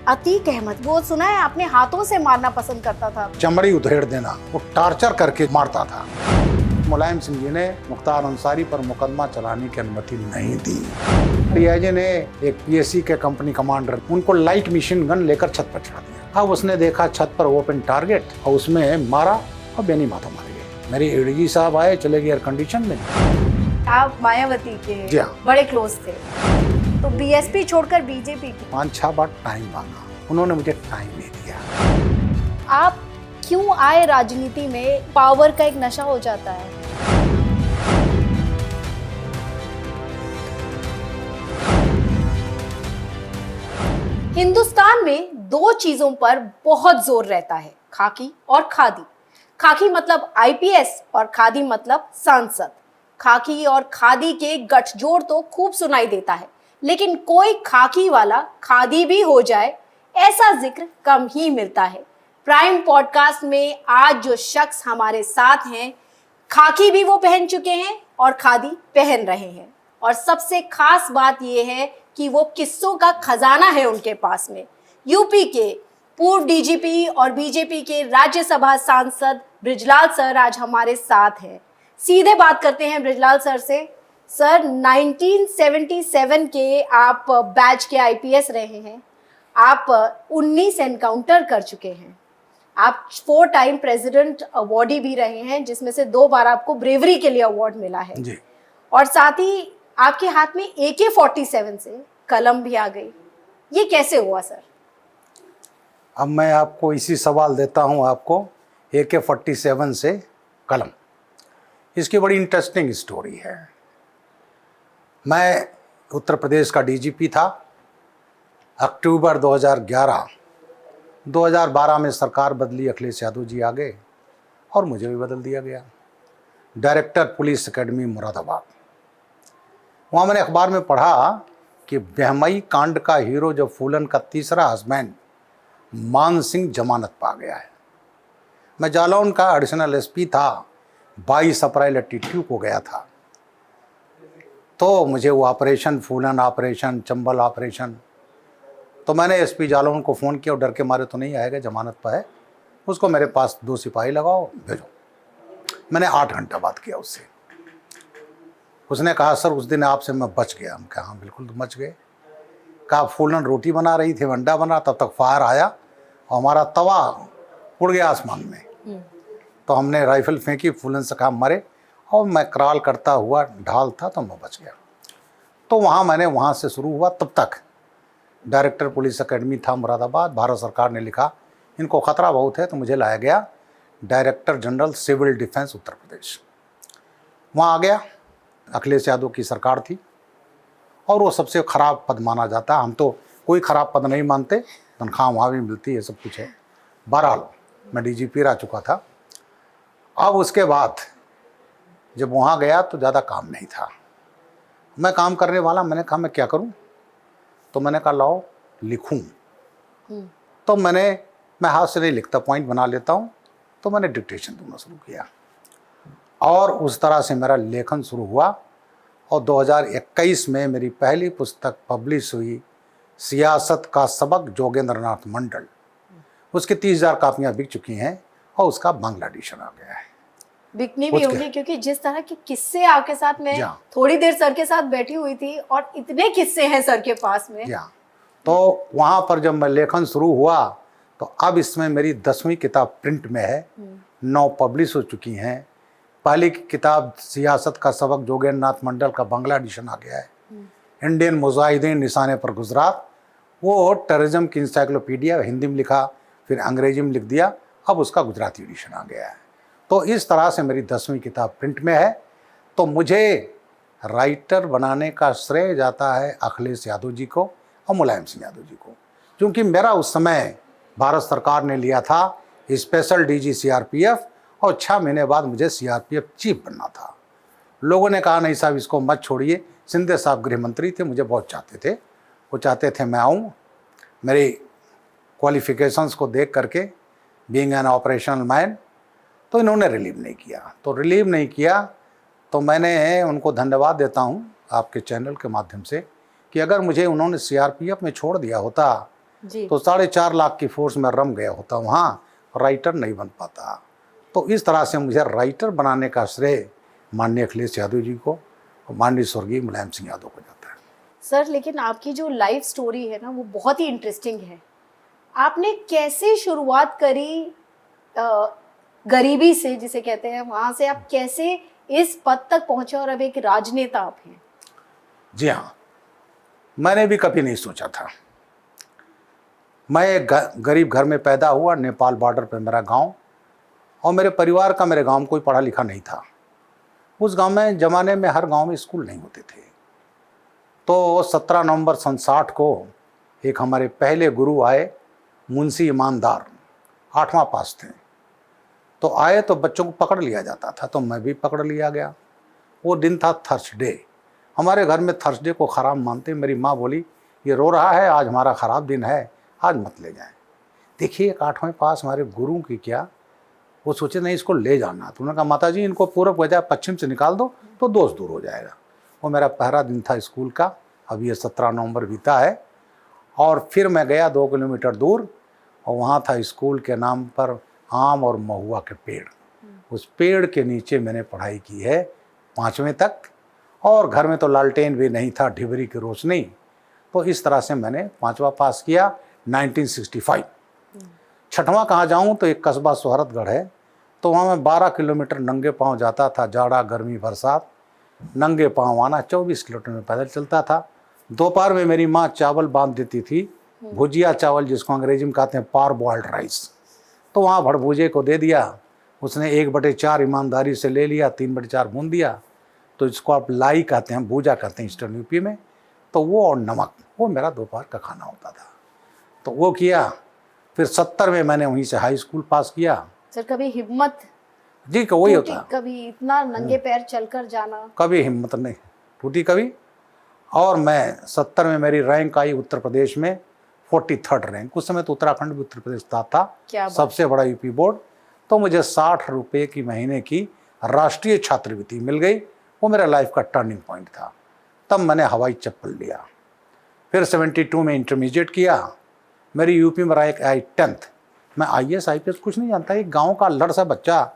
अतीक अहमद, वो सुना है आपने हाथों से मारना पसंद करता था। चमड़ी उधेड़ देना, वो टार्चर करके मारता था। मुलायम सिंह जी ने मुख्तार अंसारी पर मुकदमा चलाने की अनुमति नहीं दी। डीआईजी ने एक पीएससी के कंपनी कमांडर, उनको लाइट मशीन गन लेकर छत पर चढ़ा दिया। अब उसने देखा छत पर ओपन टारगेट और उसमें मारा और बेनी माथा मार गए। मेरे एडीजी साहब आए, चले गए एयर कंडीशन में। आप मायावती के बड़े क्लोज थे, तो बीएसपी छोड़कर बीजेपी की 5-6 बार टाइम मांगा, उन्होंने मुझे टाइम नहीं दिया। आप क्यों आए राजनीति में? पावर का एक नशा हो जाता है। हिंदुस्तान में दो चीजों पर बहुत जोर रहता है, खाकी और खादी। खाकी मतलब आईपीएस और खादी मतलब सांसद। खाकी और खादी के गठजोड़ तो खूब सुनाई देता है, लेकिन कोई खाकी वाला खादी भी हो जाए, ऐसा जिक्र कम ही मिलता है। प्राइम पॉडकास्ट में आज जो शख्स हमारे साथ हैं, खाकी भी वो पहन चुके हैं और खादी पहन रहे हैं। और सबसे खास बात यह है कि वो किस्सों का खजाना है उनके पास में। यूपी के पूर्व डीजीपी और बीजेपी के राज्यसभा सांसद बृजलाल सर आज हमारे साथ हैं। सीधे बात करते हैं बृजलाल सर से। सर, 1977 के आप बैच के आईपीएस रहे हैं। आप 19 एनकाउंटर कर चुके हैं। आप 4 टाइम प्रेसिडेंट अवार्डी भी रहे हैं, जिसमें से 2 बार आपको ब्रेवरी के लिए अवार्ड मिला है जी। और साथ ही आपके हाथ में AK-47 से कलम भी आ गई। ये कैसे हुआ सर? अब मैं आपको इसी सवाल देता हूं, आपको AK-47 से कलम, इसकी बड़ी इंटरेस्टिंग स्टोरी है। मैं उत्तर प्रदेश का डीजीपी था। अक्टूबर 2012 में सरकार बदली, अखिलेश यादव जी आ गए और मुझे भी बदल दिया गया। Director police academy Moradabad. वहाँ मैंने अखबार में पढ़ा कि बहमई कांड का हीरो जो फूलन का तीसरा हस्बैंड मान सिंह जमानत पा गया है। मैं जालौन का एडिशनल एसपी था, 22 अप्रैल 82 को गया था। तो मुझे वो ऑपरेशन फूलन ऑपरेशन, चंबल ऑपरेशन, तो मैंने एसपी जालौन को फ़ोन किया और डर के मारे तो नहीं आएगा, जमानत पर है, उसको मेरे पास 2 सिपाही लगाओ, भेजो। मैंने 8 घंटा बात किया उससे। उसने कहा सर उस दिन आपसे मैं बच गया। हम कहा हाँ बिल्कुल तुम बच गए। कहा फूलन रोटी बना रही थी, अंडा बना, तब तक फायर आया और हमारा तवा उड़ गया आसमान में। तो हमने राइफल फेंकी, फूलन से कहा मरे, और मैं क्रॉल करता हुआ ढाल था तो मैं बच गया। तो वहाँ से शुरू हुआ। तब तक डायरेक्टर पुलिस एकेडमी था मुरादाबाद। भारत सरकार ने लिखा इनको ख़तरा बहुत है, तो मुझे लाया गया director general civil defence Uttar Pradesh. वहाँ आ गया। अखिलेश यादव की सरकार थी और वो सबसे ख़राब पद माना जाता है। हम तो कोई ख़राब पद नहीं मानते, तनख्वाह वहाँ भी मिलती है, सब कुछ है। बहरहाल मैं डीजीपी रह चुका था। अब उसके बाद जब वहाँ गया तो ज़्यादा काम नहीं था। मैं काम करने वाला, मैंने कहा मैं क्या करूँ? तो मैंने कहा लाओ लिखूँ। तो मैं हाथ से नहीं लिखता, पॉइंट बना लेता हूँ। तो मैंने डिक्टेशन देना शुरू किया और उस तरह से मेरा लेखन शुरू हुआ। और 2021 में मेरी पहली पुस्तक पब्लिश हुई, सियासत का सबक, जोगेंद्र नाथ मंडल। उसकी 30,000 कापियाँ बिक चुकी हैं और उसका बांग्ला एडिशन आ गया है। बिकनी भी होगी, क्योंकि जिस तरह के किस्से आपके साथ में, थोड़ी देर सर के साथ बैठी हुई थी और इतने किस्से हैं सर के पास में। तो वहाँ पर जब मैं लेखन शुरू हुआ तो अब इसमें मेरी 10वीं किताब प्रिंट में है, 9 पब्लिश हो चुकी हैं। पहली किताब सियासत का सबक, जोगेंद्र नाथ मंडल का बांग्ला एडिशन आ गया है। इंडियन मुजाहिदीन निशाने पर गुजरात, वो टेररिज्म की इंसाइक्लोपीडिया, हिंदी में लिखा, फिर अंग्रेजी में लिख दिया, अब उसका गुजराती एडिशन आ गया है। तो इस तरह से मेरी 10वीं किताब प्रिंट में है। तो मुझे राइटर बनाने का श्रेय जाता है अखिलेश यादव जी को और मुलायम सिंह यादव जी को, क्योंकि मेरा उस समय भारत सरकार ने लिया था स्पेशल डीजी सीआरपीएफ और 6 महीने बाद मुझे सीआरपीएफ चीफ बनना था। लोगों ने कहा नहीं साहब इसको मत छोड़िए। सिंधे साहब गृह मंत्री थे, मुझे बहुत चाहते थे, वो चाहते थे मैं आऊँ। मेरी क्वालिफिकेशंस को देख करके, बीइंग एन ऑपरेशनल मैन, तो इन्होंने रिलीव नहीं किया। तो रिलीव नहीं किया तो मैंने उनको धन्यवाद देता हूँ आपके चैनल के माध्यम से कि अगर मुझे उन्होंने सीआरपीएफ में छोड़ दिया होता जी। तो 4.5 लाख की फोर्स में रम गया होता, वहाँ राइटर नहीं बन पाता। तो इस तरह से मुझे राइटर बनाने का श्रेय माननीय अखिलेश यादव जी को और माननीय स्वर्गीय मुलायम सिंह यादव को जाता है। सर, लेकिन आपकी जो लाइफ स्टोरी है ना, वो बहुत ही इंटरेस्टिंग है। आपने कैसे शुरुआत करी गरीबी से, जिसे कहते हैं, वहां से आप कैसे इस पद तक पहुंचे और अब एक राजनेता आप हैं? जी हाँ, मैंने भी कभी नहीं सोचा था। मैं एक गरीब घर में पैदा हुआ, नेपाल बॉर्डर पे मेरा गांव, और मेरे परिवार का मेरे गांव में कोई पढ़ा लिखा नहीं था। उस गांव में ज़माने में हर गांव में स्कूल नहीं होते थे। तो 17 नवंबर सन 60 को एक हमारे पहले गुरु आए, मुंशी ईमानदार, 8वां पास थे। तो आए तो बच्चों को पकड़ लिया जाता था, तो मैं भी पकड़ लिया गया। वो दिन था थर्सडे। हमारे घर में थर्सडे को ख़राब मानते। मेरी माँ बोली, ये रो रहा है, आज हमारा ख़राब दिन है, आज मत ले जाएं। देखिए, एक 8वें पास हमारे गुरु की क्या, वो सोचे नहीं इसको ले जाना। तो उन्होंने कहा, माता जी इनको पूरब बजाय पश्चिम से निकाल दो तो दोष दूर हो जाएगा। वो मेरा पहला दिन था स्कूल का। अब ये 17 नवंबर बीता है, और फिर मैं गया 2 किलोमीटर दूर, और वहाँ था स्कूल के नाम पर आम और महुआ के पेड़। उस पेड़ के नीचे मैंने पढ़ाई की है 5वीं तक। और घर में तो लालटेन भी नहीं था, ढिबरी की रोशनी। तो इस तरह से मैंने 5वां पास किया 1965। 6वां कहाँ जाऊँ, तो एक कस्बा सोहरतगढ़ है, तो वहाँ मैं 12 किलोमीटर नंगे पाँव जाता था। जाड़ा गर्मी बरसात, नंगे पाँव आना, 24 किलोमीटर में पैदल चलता था। दोपहर में मेरी माँ चावल बांध देती थी, भुजिया चावल, जिसको अंग्रेजी में कहते हैं पार बॉइल्ड राइस। तो वहाँ भड़भूजे को दे दिया, उसने 1/4 ईमानदारी से ले लिया, 3/4 भून दिया। तो इसको आप लाई कहते हैं, भूजा कहते हैं ईस्टर्न यूपी में। तो वो और नमक, वो मेरा दोपहर का खाना होता था। तो वो किया। फिर 70 में मैंने वहीं से हाई स्कूल पास किया। सर, कभी हिम्मत जी, वही टूटी? होता, कभी इतना नंगे पैर चलकर जाना? कभी हिम्मत नहीं टूटी कभी। और मैं 70 में मेरी रैंक आई उत्तर प्रदेश में 43rd रैंक। उस समय तो उत्तराखंड भी उत्तर प्रदेश था क्या बात। सबसे बड़ा यूपी बोर्ड। तो मुझे 60 रुपये की महीने की राष्ट्रीय छात्रवृत्ति मिल गई। वो मेरा लाइफ का टर्निंग पॉइंट था। तब मैंने हवाई चप्पल लिया। फिर 72 में इंटरमीडिएट किया। मेरी यूपी में रैंक आई 10th। मैं IAS IPS कुछ नहीं जानता। एक गाँव का लड़ सा बच्चा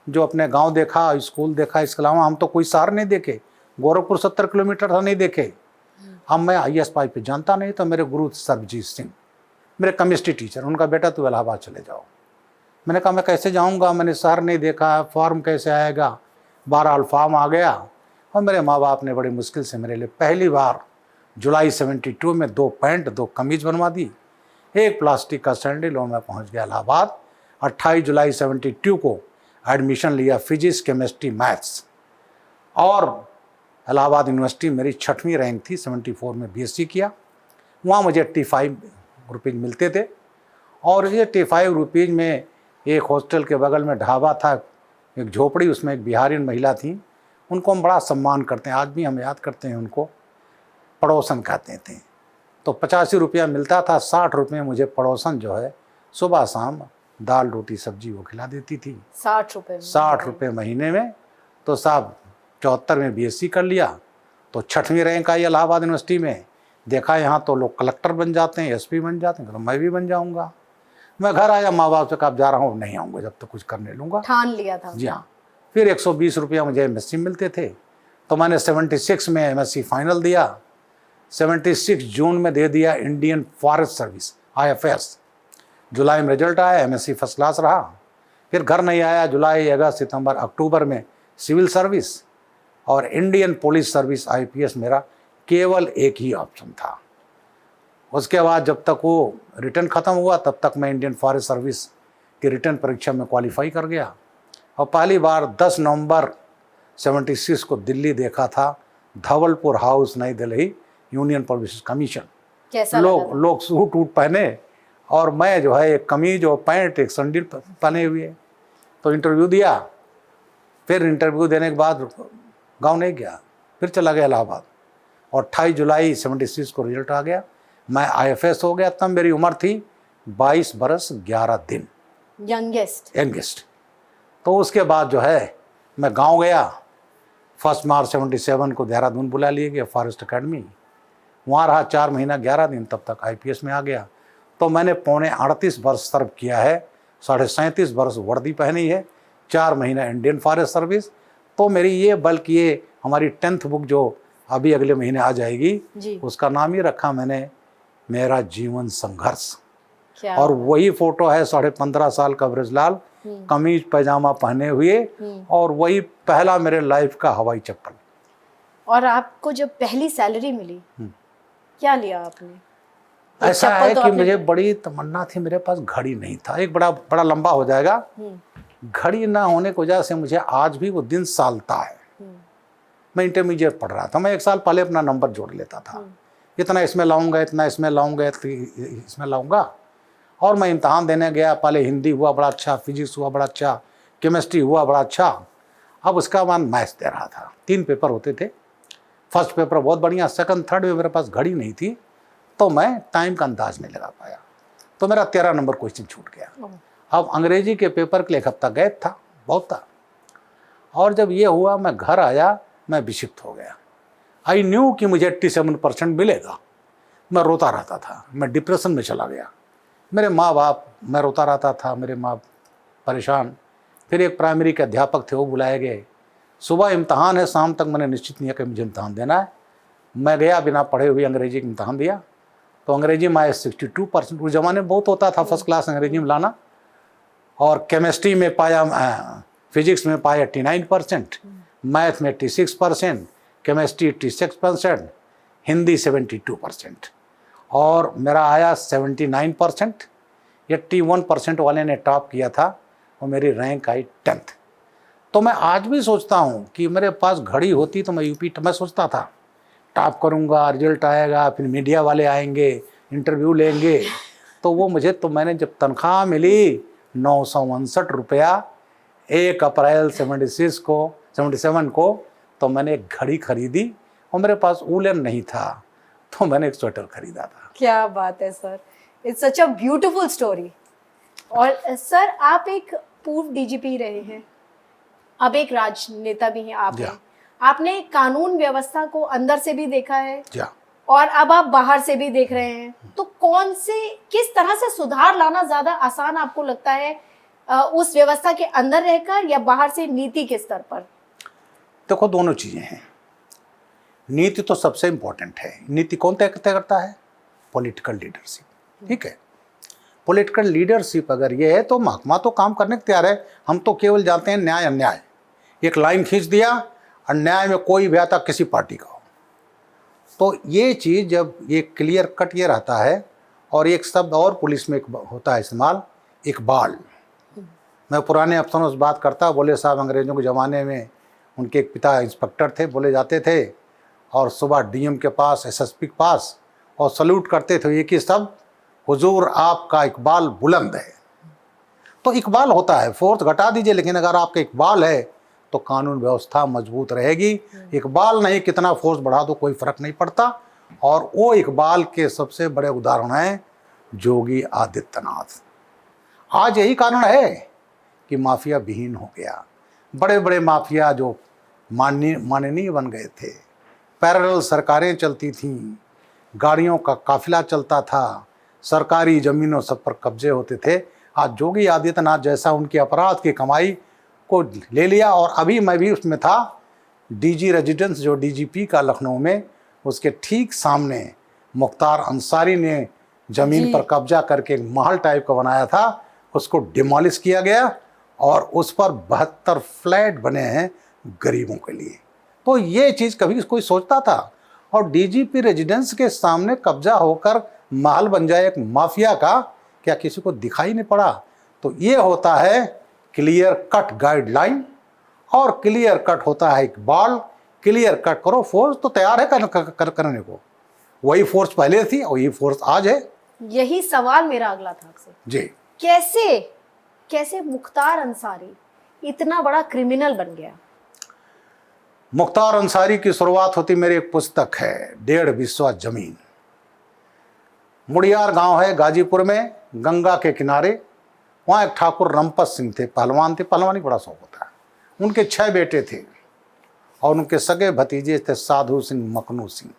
जो अपने गांव देखा, स्कूल देखा, इसके अलावा हम तो कोई शहर नहीं देखे। गोरखपुर 70 किलोमीटर था, नहीं देखे। अब मैं IAS IPS जानता नहीं। तो मेरे गुरु सर्वजीत सिंह, मेरे केमिस्ट्री टीचर, उनका बेटा तू इलाहाबाद चले जाओ। मैंने कहा मैं कैसे जाऊंगा, मैंने शहर नहीं देखा, फॉर्म कैसे आएगा। बहरहाल फॉर्म आ गया, और मेरे माँ बाप ने बड़ी मुश्किल से मेरे लिए पहली बार जुलाई 72 में 2 पैंट 2 कमीज बनवा दी, एक प्लास्टिक का सैंडल, और मैं पहुँच गया इलाहाबाद। 28 जुलाई 72 को एडमिशन लिया फिजिक्स, केमिस्ट्री, मैथ्स। और इलाहाबाद यूनिवर्सिटी मेरी 6वीं रैंक थी। 74 में BSc किया। वहाँ मुझे 85 रुपीज़ मिलते थे। और ये 85 रुपीज़ में एक हॉस्टल के बगल में ढाबा था, एक झोपड़ी, उसमें एक बिहारी महिला थी। उनको हम बड़ा सम्मान करते हैं, आज भी हम याद करते हैं उनको, पड़ोसन कहते थे। तो 85 रुपया मिलता था। 60 रुपये मुझे पड़ोसन जो है सुबह शाम दाल रोटी सब्जी वो खिला देती थी। 60 रुपये? 60 रुपये महीने में। तो साहब 74 में BSc कर लिया। तो 6वीं रैंक आई इलाहाबाद यूनिवर्सिटी में। देखा यहाँ तो लोग कलेक्टर बन जाते हैं, SP बन जाते हैं, तो मैं भी बन जाऊँगा। मैं घर आया, माँ बाप से कहा जा रहा हूँ, नहीं आऊँगा जब तक कुछ करने लूँगा। ठान लिया था? जी हाँ। फिर 120 रुपया मुझे MSc मिलते थे। तो मैंने 76 में MSc फाइनल दिया। 76 जून में दे दिया इंडियन फॉरेस्ट सर्विस IFS। जुलाई में रिजल्ट आया, MSc फर्स्ट क्लास रहा। फिर घर नहीं आया। जुलाई, अगस्त, सितंबर, अक्टूबर में सिविल सर्विस और इंडियन पुलिस सर्विस IPS मेरा केवल एक ही ऑप्शन था। उसके बाद जब तक वो रिटर्न ख़त्म हुआ तब तक मैं इंडियन फॉरेस्ट सर्विस की रिटर्न परीक्षा में क्वालिफाई कर गया। और पहली बार 10 नवंबर 76 को दिल्ली देखा था, धवलपुर हाउस, नई दिल्ली, यूनियन पब्लिक कमीशन। कैसा लगा था? लोग सूट वूट पहने, और मैं जो है एक कमीज और पैंट एक सैंडल पहने हुए। तो इंटरव्यू दिया। फिर इंटरव्यू देने के बाद गांव नहीं गया, फिर चला गया इलाहाबाद। और 28 जुलाई 76 को रिजल्ट आ गया। मैं IFS हो गया। तब मेरी उम्र थी 22 बरस 11 दिन, यंगेस्ट। तो उसके बाद जो है मैं गांव गया। 1 मार्च 77 को देहरादून बुला लिए गया फॉरेस्ट अकेडमी। वहाँ रहा 4 महीना 11 दिन, तब तक IPS में आ गया। तो मैंने पौने 38 वर्ष सर्व किया है, 37.5 वर्ष वर्दी पहनी है, 4 महीना इंडियन फॉरेस्ट सर्विस। तो मेरी ये बल्कि ये हमारी 10th बुक जो अभी अगले महीने आ जाएगी जी। उसका नाम ही रखा मैंने मेरा जीवन संघर्ष। क्या और वही फोटो है 15.5 साल का ब्रजलाल कमीज पैजामा पहने हुए, और वही पहला मेरे लाइफ का हवाई चप्पल। और आपको जब पहली सैलरी मिली क्या लिया आपने? एक ऐसा चप्पल है तो कि आपने- मुझे बड़ी तमन्ना थी, मेरे पास घड़ी नहीं था, एक बड़ा बड़ा लंबा हो जाएगा। घड़ी ना होने की वजह से मुझे आज भी वो दिन सालता है। मैं इंटरमीडिएट पढ़ रहा था, मैं 1 साल पहले अपना नंबर जोड़ लेता था, इतना इसमें लाऊंगा, इतना इसमें लाऊंगा, इसमें लाऊंगा। और मैं इम्तहान देने गया, पहले हिंदी हुआ बड़ा अच्छा, फिजिक्स हुआ बड़ा अच्छा, केमिस्ट्री हुआ बड़ा अच्छा। अब उसका बाद मैथ्स दे रहा था, 3 पेपर होते थे। फर्स्ट पेपर बहुत बढ़िया, सेकंड थर्ड में मेरे पास घड़ी नहीं थी, तो मैं टाइम का अंदाज नहीं लगा पाया, तो मेरा 13 नंबर क्वेश्चन छूट गया। अब अंग्रेजी के पेपर के लिए 1 हफ्ता गैप था, बहुत था। और जब ये हुआ मैं घर आया, मैं विक्षिप्त हो गया। आई न्यू कि मुझे 87% मिलेगा। मैं रोता रहता था, मैं डिप्रेशन में चला गया। मेरे माँ बाप, मैं रोता रहता था, मेरे माँ परेशान। फिर एक प्राइमरी के अध्यापक थे, वो बुलाए गए। सुबह इम्तहान है, शाम तक मैंने निश्चित नहीं किया कि मुझे इम्तहान देना है। मैं गया, बिना पढ़े हुए अंग्रेजी का इम्तहान दिया। तो अंग्रेजी में आया 62%, उस ज़माने में बहुत होता था फर्स्ट क्लास अंग्रेजी में लाना। और केमिस्ट्री में पाया, फिजिक्स में पाया 89%, मैथ में 86%, केमिस्ट्री 86%, हिंदी 72%, और मेरा आया 79%। 81% वाले ने टॉप किया था और मेरी रैंक आई 10th। तो मैं आज भी सोचता हूँ कि मेरे पास घड़ी होती तो मैं यूपी, मैं सोचता था टॉप करूँगा, रिजल्ट आएगा, फिर मीडिया वाले आएंगे, इंटरव्यू लेंगे। तो वो मुझे, तो मैंने जब तनख्वाह मिली 959 रुपया 1 अप्रैल 77 को, तो मैंने एक घड़ी खरीदी। और मेरे पास वूलन नहीं था, तो मैंने एक स्वेटर खरीदा था। क्या बात है sir, it's such a beautiful story. और सर आप एक पूर्व डीजीपी रहे हैं, अब एक राजनेता भी हैं आप हैं। आपने कानून व्यवस्था को अंदर से भी देखा है और अब आप बाहर से भी देख रहे हैं, तो कौन से, किस तरह से सुधार लाना ज्यादा आसान आपको लगता है, उस व्यवस्था के अंदर रहकर या बाहर से नीति के स्तर पर? देखो, दोनों चीज़ें हैं। नीति तो सबसे इम्पोर्टेंट है। नीति कौन तय करता है? Political leadership. ठीक है, पॉलिटिकल लीडरशिप अगर ये है तो महकमा तो काम करने को तैयार है। हम तो केवल जानते हैं न्याय अन्याय, एक लाइन खींच दिया और न्याय में कोई भी आता किसी पार्टी का हो। तो ये चीज़ जब ये क्लियर कट ये रहता है, और एक शब्द और पुलिस में एक होता है इस्तेमाल, इकबाल। मैं पुराने अफसरों से बात करता, बोले साहब अंग्रेज़ों के ज़माने में उनके एक पिता इंस्पेक्टर थे, बोले जाते थे और सुबह डीएम के पास, एसएसपी के पास, और सल्यूट करते थे एक ही शब्द, हुजूर आपका इकबाल बुलंद है। तो इकबाल होता है, फोर्स घटा दीजिए, लेकिन अगर आपका इकबाल है तो कानून व्यवस्था मजबूत रहेगी। इकबाल नहीं, कितना फोर्स बढ़ा दो कोई फर्क नहीं पड़ता। और वो इकबाल के सबसे बड़े उदाहरण हैं योगी आदित्यनाथ। आज यही कारण है कि माफिया विहीन हो गया। बड़े बड़े माफिया जो माननीय बन गए थे, पैरेलल सरकारें चलती थीं, गाड़ियों का काफिला चलता था, सरकारी ज़मीनों सब पर कब्जे होते थे। आज योगी आदित्यनाथ जैसा उनकी अपराध की कमाई को ले लिया। और अभी मैं भी उसमें था, डीजी रेजिडेंस जो डीजीपी का लखनऊ में, उसके ठीक सामने मुख्तार अंसारी ने ज़मीन पर कब्जा करके एक महल टाइप का बनाया था, उसको डिमोलिश किया गया और उस पर 72 फ्लैट बने हैं गरीबों के लिए। तो ये चीज़ कभी कोई सोचता था? और डीजीपी रेजिडेंस के सामने कब्जा होकर महल बन जाए एक माफिया का, क्या किसी को दिखाई नहीं पड़ा? तो ये होता है क्लियर कट गाइडलाइन, और क्लियर कट होता है इकबाल। क्लियर कट करो, फोर्स तो तैयार है करने को। वही फोर्स पहले थी, वही फोर्स आज है। यही सवाल मेरा अगला था आपसे जी। कैसे मुख्तार अंसारी इतना बड़ा क्रिमिनल बन गया? मुख्तार अंसारी की शुरुआत होती, मेरी एक पुस्तक है 1.5 बिस्वा जमीन। मुड़ियार गांव है गाजीपुर में, गंगा के किनारे। वहाँ एक ठाकुर रमपत सिंह थे, पहलवान थे, पहलवानी बड़ा शौक होता है। उनके 6 बेटे थे और उनके सगे भतीजे थे साधु सिंह, मखनू सिंह।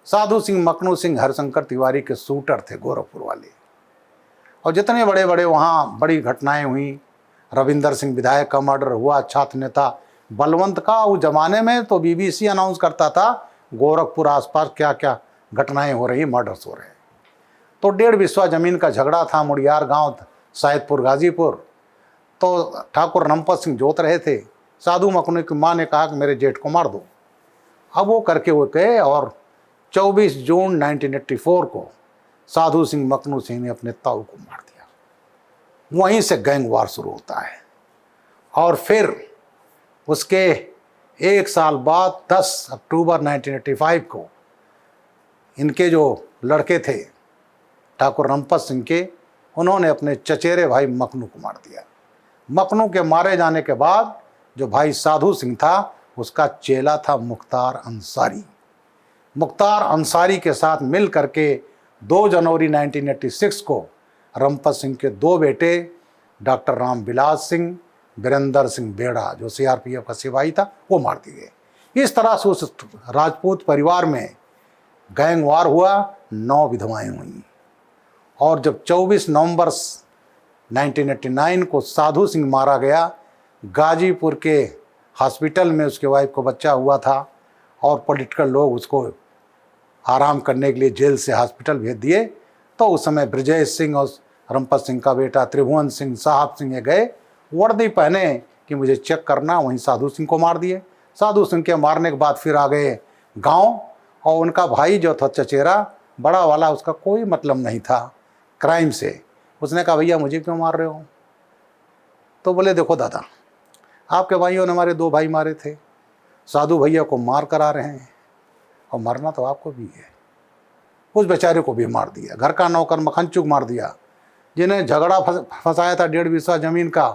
साधु सिंह, मकनू सिंह, हरशंकर तिवारी के शूटर थे गोरखपुर वाले। और जितने बड़े बड़े वहाँ बड़ी घटनाएं हुई, रविंदर सिंह विधायक का मर्डर हुआ, छात्र नेता बलवंत का, उस जमाने में तो BBC अनाउंस करता था गोरखपुर आसपास क्या क्या घटनाएं हो रही, मर्डर्स हो रहे हैं। तो 1.5 बिस्वा जमीन का झगड़ा था, मुड़ियार गांव, सैदपुर, गाजीपुर। तो ठाकुर रमपत सिंह जोत रहे थे। साधु मकनू की माँ ने कहा कि मेरे जेठ को मार दो। अब वो करके वो गए और 24 जून 1984 को साधु सिंह मकनू सिंह ने अपने ताऊ को मार दिया। वहीं से गैंग वार शुरू होता है। और फिर उसके एक साल बाद 10 अक्टूबर 1985 को इनके जो लड़के थे ठाकुर रमपत सिंह के, उन्होंने अपने चचेरे भाई मकनू को मार दिया। मकनू के मारे जाने के बाद जो भाई साधु सिंह था उसका चेला था मुख्तार अंसारी। मुख्तार अंसारी के साथ मिल करके 2 जनवरी 1986 को रमपत सिंह के 2 बेटे डॉक्टर राम विलास सिंह, वीरेंद्र सिंह बेड़ा जो CRPF का सिपाही था, वो मार दिए गए। इस तरह से उस राजपूत परिवार में गैंग वार हुआ, 9 विधवाएं हुई। और जब 24 नवंबर 1989 को साधु सिंह मारा गया, गाजीपुर के हॉस्पिटल में उसके वाइफ को बच्चा हुआ था और पॉलिटिकल लोग उसको आराम करने के लिए जेल से हॉस्पिटल भेज दिए। तो उस समय ब्रजेश सिंह और रमपत सिंह का बेटा त्रिभुवन सिंह, साहब सिंह गए, वर्दी पहने कि मुझे चेक करना, वहीं साधु सिंह को मार दिए। साधु सिंह के मारने के बाद फिर आ गए गांव, और उनका भाई जो था चचेरा बड़ा वाला, उसका कोई मतलब नहीं था क्राइम से। उसने कहा भैया मुझे क्यों मार रहे हो? तो बोले देखो दादा, आपके भाइयों ने हमारे 2 भाई मारे थे, साधु भैया को मार कर आ रहे हैं और मरना तो आपको भी है। उस बेचारे को भी मार दिया। घर का नौकर मखनचुक मार दिया। जिन्हें झगड़ा फंसाया था 1.5 बिस्वा जमीन का,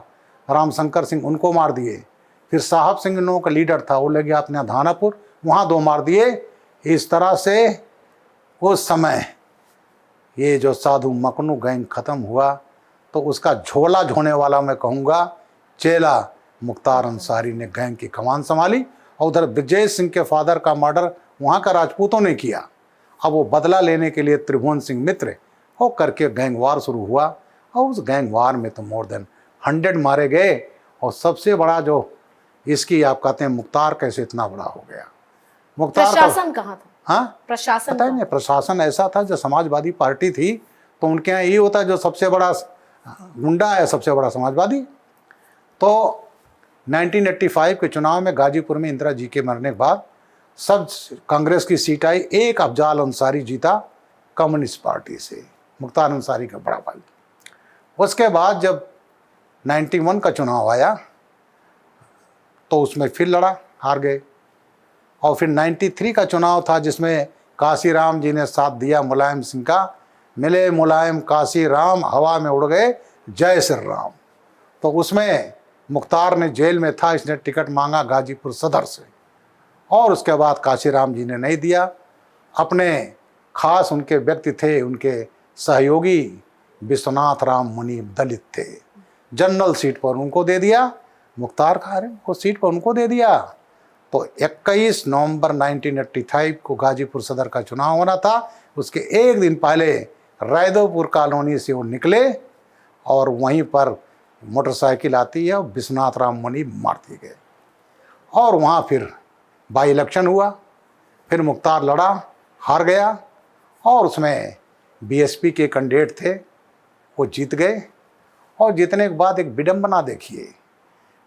रामशंकर सिंह, उनको मार दिए। फिर साहब सिंह नो का लीडर था, वो ले गया अपने धानापुर, वहाँ 2 मार दिए। इस तरह से उस समय ये जो साधु मकनू गैंग ख़त्म हुआ, तो उसका झोला झोने वाला मैं कहूँगा चेला मुख्तार अंसारी ने गैंग की कमान संभाली। और उधर ब्रजेश सिंह के फादर का मर्डर वहाँ का राजपूतों ने किया। अब वो बदला लेने के लिए त्रिभुवन सिंह मित्र हो करके गैंग वार शुरू हुआ। और उस गैंग वार में तो मोर देन 100 मारे गए। और सबसे बड़ा जो इसकी आप कहते हैं मुख्तार कैसे इतना बड़ा हो गया, मुख्तार प्रशासन कहाँ था? हाँ, प्रशासन पता नहीं, प्रशासन ऐसा था, जो समाजवादी पार्टी थी तो उनके यहाँ ये होता है जो सबसे बड़ा गुंडा है सबसे बड़ा समाजवादी। तो 1985 के चुनाव में गाजीपुर में इंदिरा जी के मरने के बाद सब कांग्रेस की सीट आई। एक अफजाल अंसारी जीता कम्युनिस्ट पार्टी से, मुख्तार अंसारी का बड़ा भाई। उसके बाद जब 91 का चुनाव आया तो उसमें फिर लड़ा, हार गए। और फिर 93 का चुनाव था जिसमें काशीराम जी ने साथ दिया मुलायम सिंह का। मिले मुलायम काशीराम, हवा में उड़ गए जय श्री राम। तो उसमें मुख्तार ने जेल में था, इसने टिकट मांगा गाजीपुर सदर से, और उसके बाद काशीराम जी ने नहीं दिया। अपने खास उनके व्यक्ति थे, उनके सहयोगी विश्वनाथ राम मुनि दलित थे, जनरल सीट पर उनको दे दिया। मुख्तार खारे को सीट पर उनको दे दिया। तो 21 नवंबर 1985 को गाजीपुर सदर का चुनाव होना था। उसके एक दिन पहले रायदोपुर कॉलोनी से वो निकले और वहीं पर मोटरसाइकिल आती है, विश्वनाथ राम मुनि मार दिए गए। और वहाँ फिर बाई इलेक्शन हुआ, फिर मुख्तार लड़ा, हार गया, और उसमें BSP के कैंडिडेट थे, वो जीत गए। और जीतने के बाद एक विडंबना देखिए,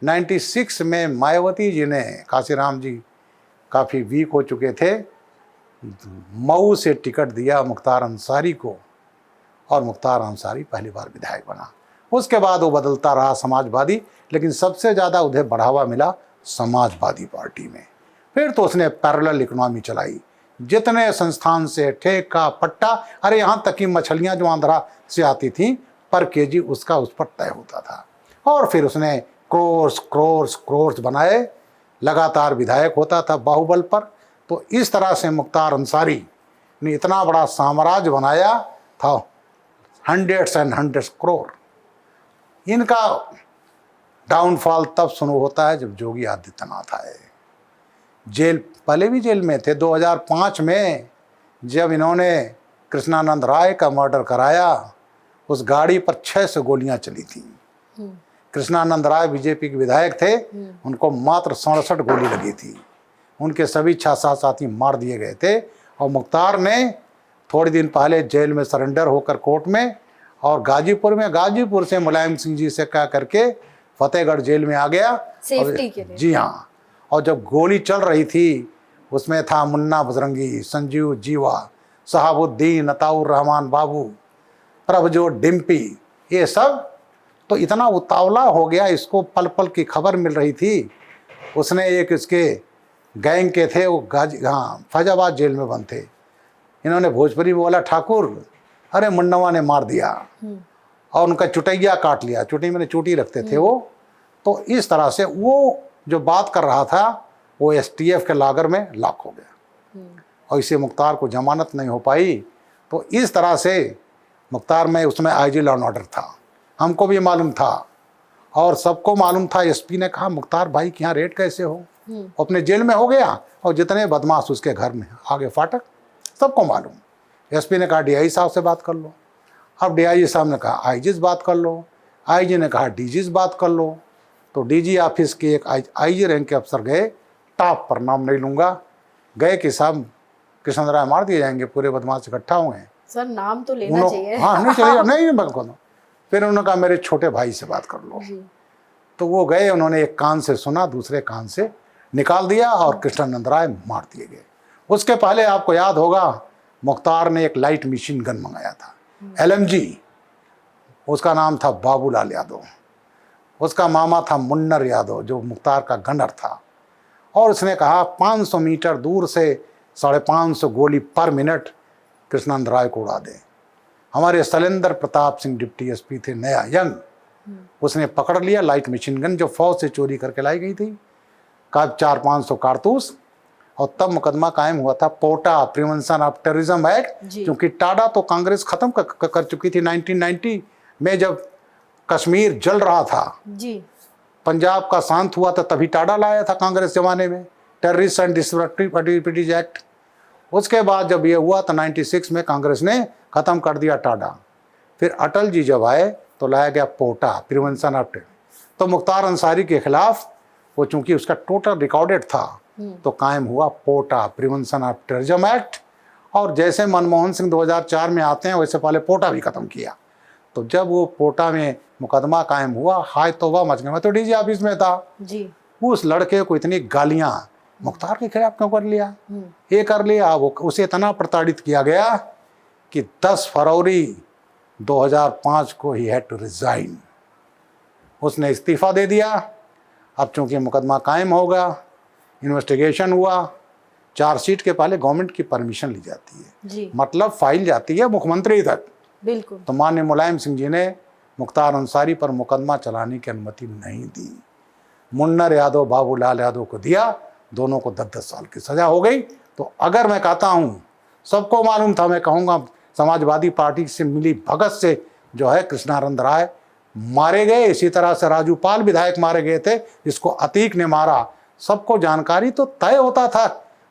96 में मायावती जी ने, काशीराम जी काफ़ी वीक हो चुके थे, मऊ से टिकट दिया मुख्तार अंसारी को, और मुख्तार अंसारी पहली बार विधायक बना। उसके बाद वो बदलता रहा समाजवादी, लेकिन सबसे ज़्यादा उन्हें बढ़ावा मिला समाजवादी पार्टी में। फिर तो उसने पैरेलल इकोनॉमी चलाई, जितने संस्थान से ठेका पट्टा, अरे यहाँ तक कि मछलियाँ जो आंध्रा से आती थी पर केजी उसका उस पर तय होता था। और फिर उसने क्रोर्स बनाए, लगातार विधायक होता था बाहुबल पर। तो इस तरह से मुख्तार अंसारी ने इतना बड़ा साम्राज्य बनाया था, हंड्रेड्स एंड हंड्रेड्स करोड़। इनका डाउनफॉल तब शुरू होता है जब योगी आदित्यनाथ आए। जेल, पहले भी जेल में थे। 2005 में जब इन्होंने कृष्णानंद राय का मर्डर कराया, उस गाड़ी पर 600 गोलियां चली थी। कृष्णानंद राय बीजेपी के विधायक थे, उनको मात्र 67 गोली लगी थी। उनके सभी 6-7 साथी मार दिए गए थे। और मुख्तार ने थोड़े दिन पहले जेल में सरेंडर होकर कोर्ट में, और गाजीपुर से मुलायम सिंह जी से कह करके फतेहगढ़ जेल में आ गया सेफ्टी के लिए। जी हाँ। और जब गोली चल रही थी उसमें था मुन्ना बजरंगी, संजीव जीवा, शहाबुद्दीन, अताउर रहमान बाबू, प्रभजोत डिम्पी, ये सब। तो इतना उतावला हो गया, इसको पल पल की खबर मिल रही थी। उसने एक इसके गैंग के थे, वो फैजाबाद जेल में बंद थे। इन्होंने भोजपुरी में बोला, ठाकुर अरे मुन्नवा ने मार दिया, और उनका चुटैया काट लिया। चुटी मैंने चूटी रखते थे वो। तो इस तरह से वो जो बात कर रहा था वो एसटीएफ के लागर में लॉक हो गया, और इसे मुख्तार को जमानत नहीं हो पाई। तो इस तरह से मुख्तार में उसमें आईजी लॉ एंड ऑर्डर था, हमको भी मालूम था और सबको मालूम था। एसपी ने कहा मुख्तार भाई के यहाँ रेड कैसे हो, अपने जेल में हो गया, और जितने बदमाश उसके घर में आगे फाटक, सबको मालूम। एसपी ने कहा डीआई साहब से बात कर लो। अब डीआई साहब ने कहा आईजी से बात कर लो। आईजी ने कहा डीजी से बात कर लो। तो डीजी ऑफिस के एक आईजी रैंक के अफसर गए, टॉप पर नाम नहीं लूँगा, गए कि साहब कृष्ण राय मार दिए जाएंगे, पूरे बदमाश इकट्ठा हुए हैं। सर नाम तो लेना चाहिए। हाँ नहीं चलेगा, नहीं बिल्कुल। फिर उन्होंने कहा मेरे छोटे भाई से बात कर लो। तो वो गए, उन्होंने एक कान से सुना, दूसरे कान से निकाल दिया, और कृष्णानंद राय मार दिए गए। उसके पहले आपको याद होगा मुख्तार ने एक लाइट मशीन गन मंगाया था, LMG। उसका नाम था बाबूलाल यादव। उसका मामा था मुन्नर यादव जो मुख्तार का गनर था। और उसने कहा 500 मीटर दूर से 550 गोली पर मिनट कृष्णानंद राय को उड़ा दे। हमारे शैलेंद्र प्रताप सिंह डिप्टी एसपी थे, नया यंग, उसने पकड़ लिया लाइट मशीन गन जो फौज से चोरी करके लाई गई थी, का 400-500 कारतूस। और तब मुकदमा कायम हुआ था पोटा, प्रिवेंशन ऑफ टेररिज्म एक्ट, क्योंकि टाडा तो कांग्रेस खत्म कर चुकी थी 1990 में, जब कश्मीर जल रहा था जी, पंजाब का शांत हुआ था, तभी टाडा लाया था कांग्रेस जमाने में, terrorist and destructive activities act. उसके बाद जब ये हुआ तो 96 में कांग्रेस ने खत्म कर दिया टाडा। फिर अटल जी जब आए तो लाया गया पोटा, प्रिवेंशन ऑफ। तो मुख्तार अंसारी के खिलाफ वो चूंकि उसका टोटल रिकॉर्डेड था, तो कायम हुआ पोटा, प्रिवेंशन ऑफ टेररिज्म एक्ट। और जैसे मनमोहन सिंह 2004 में आते हैं, वैसे पहले पोटा भी खत्म किया। तो जब वो पोटा में मुकदमा कायम हुआ, हाय तौबा मच गया। मैं तो डीजी ऑफिस में था जी। उस लड़के को इतनी गालियां, मुख्तार के खिलाफ क्यों कर लिया, ये कर लिया, वो उसे इतना प्रताड़ित किया गया कि 10 फरवरी 2005 को ही हैड टू रिजाइन। उसने इस्तीफा दे दिया। अब चूंकि मुकदमा कायम होगा, इन्वेस्टिगेशन हुआ, चार्जशीट के पहले गवर्नमेंट की परमिशन ली जाती है जी। मतलब फाइल जाती है मुख्यमंत्री तक। बिल्कुल। तो माननीय मुलायम सिंह जी ने मुख्तार अंसारी पर मुकदमा चलाने की अनुमति नहीं दी। मुन्नर यादव, बाबूलाल यादव को दिया, दोनों को 10-10 साल की सजा हो गई। तो अगर मैं कहता हूँ, सबको मालूम था, मैं कहूँगा समाजवादी पार्टी से मिली भगत से जो है कृष्णानंद राय मारे गए। इसी तरह से राजू पाल विधायक मारे गए थे, जिसको अतीक ने मारा। सबको जानकारी तो तय होता था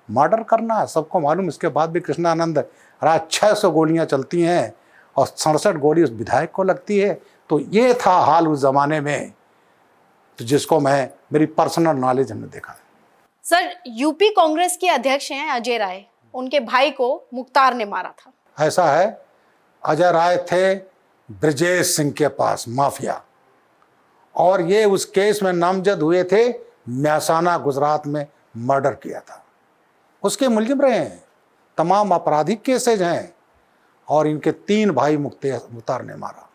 मर्डर करना है, सबको मालूम। इसके बाद भी कृष्णानंद राय 600 गोलियां चलती हैं और 67 गोली उस विधायक को लगती है। तो ये था हाल उस जमाने में, तो जिसको मैं मेरी पर्सनल नॉलेज हमने देखा। सर यूपी कांग्रेस के अध्यक्ष हैं अजय राय, उनके भाई को मुख्तार ने मारा था। ऐसा है, अजय राय थे ब्रजेश सिंह के पास माफिया, और ये उस केस में नामजद हुए थे, म्यासाना गुजरात में मर्डर किया था, उसके मुलजिम रहे हैं। तमाम आपराधिक केसेज हैं, और इनके 3 भाई मुख्तार ने मारा।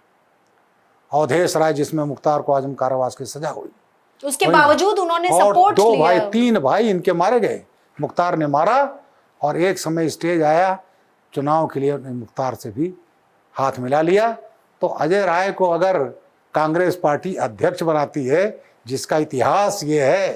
अवधेश राय, जिसमें मुख्तार को आजम कारावास की सजा हुई, उसके बावजूद उन्होंने सपोर्ट किया। 2 भाई 3 भाई इनके मारे गए, मुख्तार ने मारा। और एक समय स्टेज आया चुनाव के लिए, मुख्तार से भी हाथ मिला लिया। तो अजय राय को अगर कांग्रेस पार्टी अध्यक्ष बनाती है, जिसका इतिहास ये है,